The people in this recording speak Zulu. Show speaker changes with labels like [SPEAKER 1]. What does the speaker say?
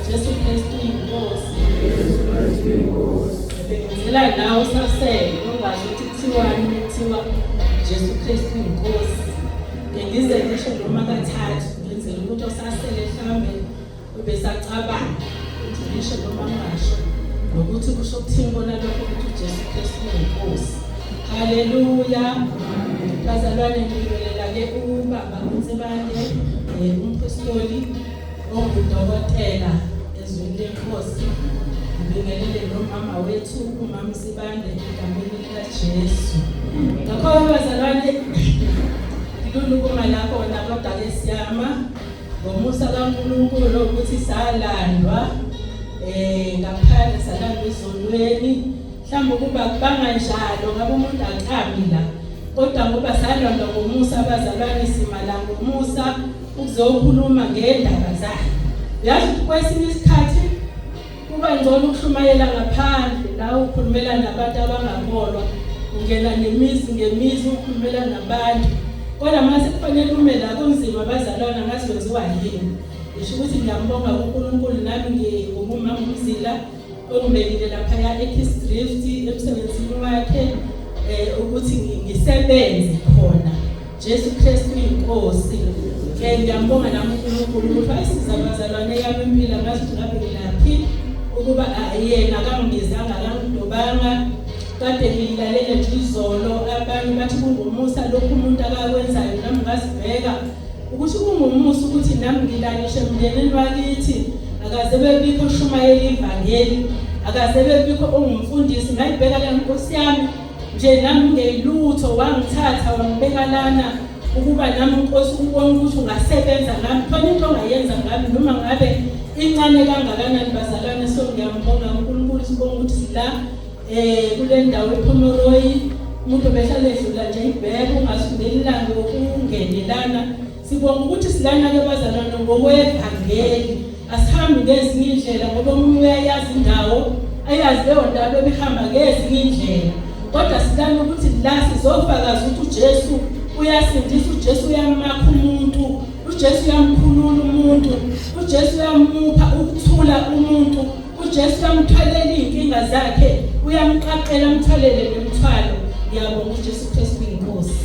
[SPEAKER 1] Jesu Kristu inkosi. Bengenzela nawe sasele ungazi ukuthi kuthiwani kuthiwa Jesu Kristu inkosi. Ngize ngisho noma kathathu ngenzela ukuthi osasele mhlambe ubesacabanga ukuthi ngisho noma ngasho nokuthi kusho ukuthini kona lokho ukuthi uJesu Kristu inkosi. Haleluya. Bazalwane ngibingelela ke ubaba uNsibande umphostoli ongudokotela ezweni lenkosi. Ngibingelele nomama wethu umama Sibande egameni likaJesu. Ngakho bazalwane kulukuma lapho kodwa ke siyama ngomusa kaNkulunkulu ukuthi salandwa ngaphandle salandwa ezonweni. Mhlawumbe ukuba kubanga njalo ngabe umuntu aqamila kodwa ngoba salandwa ngomusa abazalwane simala ngomusa ukuzokhuluma ngendaba zakhe. Yazi ukuthi kwesinye isikhathi kuba ngcono ukushumayela ngaphandle la ukhulumela nabantu abangakholwa ungena nemizi ngemizi ukhulumela nabantu. Kodwa mase kufanele ume la kunzima abazalwana ngathi kwenziwa yini. Ngisho ukuthi ngiyambonga uNkulunkulu nami ngingumama uMzila ongibekile lapha eKeysdrift emsebenzini wakhe ukuthi ngisebenze khona. Jesu Kristu inkosi. Ngiyambonga nami uNkulunkulu ukuthi ayisiza abazalwane yami impilo ngathi ngabe ngilaphi ukuba yena akangizanga akangidobanga. Kade ngilalele nje izolo abanye bathi kungumusa lokho umuntu akakwenzayo nami ngazibheka ukuthi kungumusa ukuthi nami ngilalishe emndenini wakithi akaze bebikho ushumayela ivangeli akaze bebikho ongumfundisi ngayibheka le Nkosi yami nje nami ngeyilutho wangithatha wangibeka lana ukuba nami uNkosi ubone ukuthi ungasebenza ngami khona into ongayenza ngami noma ngabe incane kangakanani bazalwane. So ngiyambonga uNkulunkulu sibonga ukuthi sila kule ndawo ePhomoroyi umuntu behlala edlula nje ibheke ungasundeli ilanga ukungenelana. Sibonga ukuthi silana ke bazalwane ngokwevangeli asihambi ngezinye indlela ngoba umuntu uyayazi indawo ayazi leyo ndawo ebihamba ngezinye indlela. Kodwa silana ukuthi la sizofakaza ukuthi uJesu uyasindisa, uJesu uyamakha umuntu, uJesu uyamkhulula umuntu, uJesu uyamupha ukuthula umuntu, uJesu uyamthwalela inkinga zakhe, uyamqaqela amthwalele nemithwalo. Ngiyabonga uJesu Kristu inkosi.